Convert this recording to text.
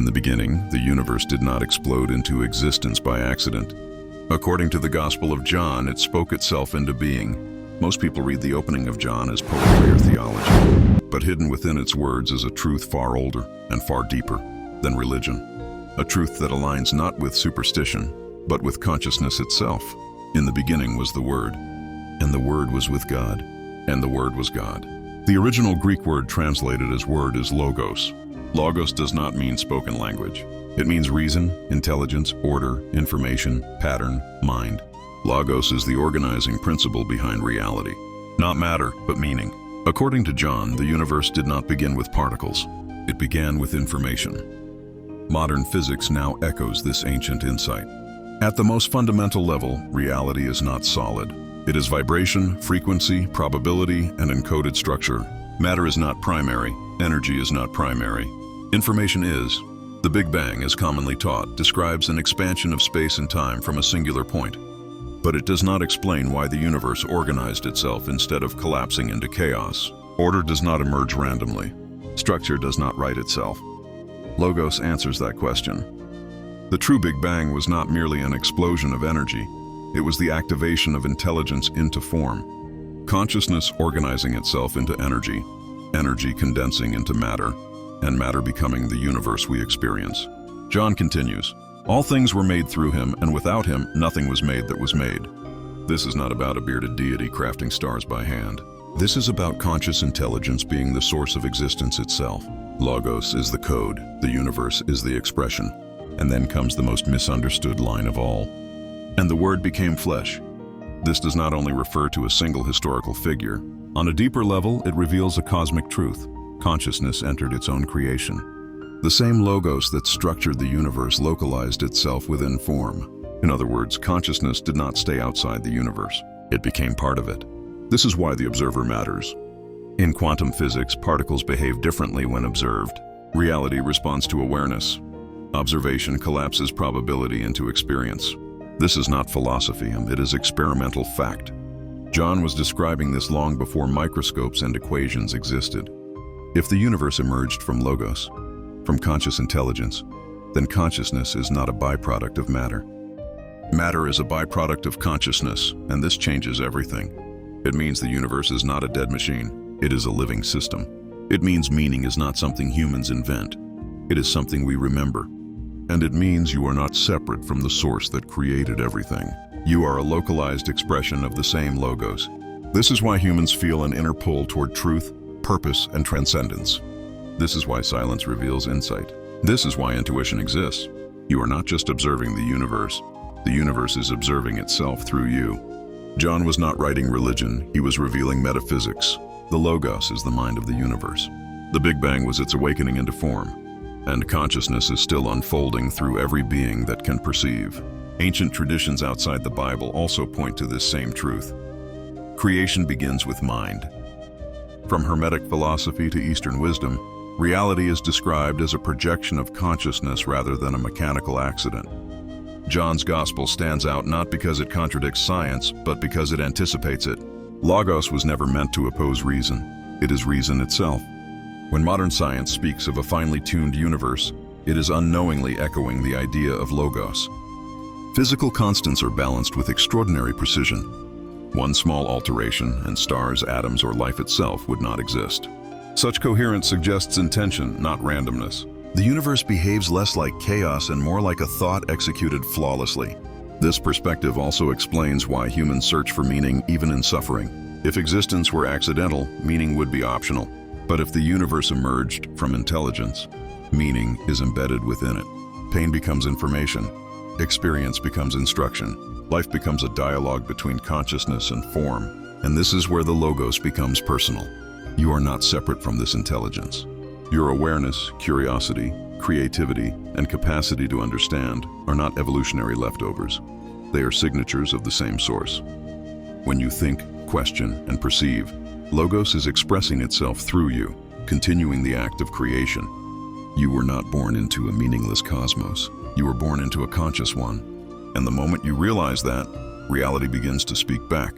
the beginning, the universe did not explode into existence by accident. According to the Gospel of John, it spoke itself into being. Most people read the opening of John as poetry or theology, but hidden within its words is a truth far older and far deeper than religion. A truth that aligns not with superstition, but with consciousness itself. In the beginning was the Word, and the Word was with God, and the Word was God. The original Greek word translated as word is logos. Logos does not mean spoken language. It means reason, intelligence, order, information, pattern, mind. Logos is the organizing principle behind reality. Not matter, but meaning. According to John, the universe did not begin with particles. It began with information. Modern physics now echoes this ancient insight. At the most fundamental level, reality is not solid. It is vibration, frequency, probability, and encoded structure. Matter is not primary. Energy is not primary. Information is. The Big Bang, as commonly taught, describes an expansion of space and time from a singular point. But it does not explain why the universe organized itself instead of collapsing into chaos. Order does not emerge randomly. Structure does not write itself. Logos answers that question. The true Big Bang was not merely an explosion of energy. It was the activation of intelligence into form. Consciousness organizing itself into energy, energy condensing into matter, and matter becoming the universe we experience. John continues, "All things were made through him, and without him nothing was made that was made." This is not about a bearded deity crafting stars by hand. This is about conscious intelligence being the source of existence itself. Logos is the code, the universe is the expression, and then comes the most misunderstood line of all. And the Word became flesh. This does not only refer to a single historical figure. On a deeper level, it reveals a cosmic truth. Consciousness entered its own creation. The same logos that structured the universe localized itself within form. In other words, consciousness did not stay outside the universe. It became part of it. This is why the observer matters. In quantum physics, particles behave differently when observed. Reality responds to awareness. Observation collapses probability into experience. This is not philosophy, it is experimental fact. John was describing this long before microscopes and equations existed. If the universe emerged from logos, from conscious intelligence, then consciousness is not a byproduct of matter. Matter is a byproduct of consciousness, and this changes everything. It means the universe is not a dead machine, it is a living system. It means meaning is not something humans invent, it is something we remember. And it means you are not separate from the source that created everything. You are a localized expression of the same logos. This is why humans feel an inner pull toward truth, purpose, and transcendence. This is why silence reveals insight. This is why intuition exists. You are not just observing the universe is observing itself through you. John was not writing religion, he was revealing metaphysics. The Logos is the mind of the universe. The Big Bang was its awakening into form, and consciousness is still unfolding through every being that can perceive. Ancient traditions outside the Bible also point to this same truth. Creation begins with mind. From Hermetic philosophy to Eastern wisdom, reality is described as a projection of consciousness rather than a mechanical accident. John's Gospel stands out not because it contradicts science, but because it anticipates it. Logos was never meant to oppose reason. It is reason itself. When modern science speaks of a finely tuned universe, it is unknowingly echoing the idea of Logos. Physical constants are balanced with extraordinary precision. One small alteration, and stars, atoms, or life itself would not exist. Such coherence suggests intention, not randomness. The universe behaves less like chaos and more like a thought executed flawlessly. This perspective also explains why humans search for meaning even in suffering. If existence were accidental, meaning would be optional. But if the universe emerged from intelligence, meaning is embedded within it. Pain becomes information. Experience becomes instruction. Life becomes a dialogue between consciousness and form. And this is where the Logos becomes personal. You are not separate from this intelligence. Your awareness, curiosity, creativity, and capacity to understand are not evolutionary leftovers. They are signatures of the same source. When you think, question, and perceive, Logos is expressing itself through you, continuing the act of creation. You were not born into a meaningless cosmos. You were born into a conscious one. And the moment you realize that, reality begins to speak back.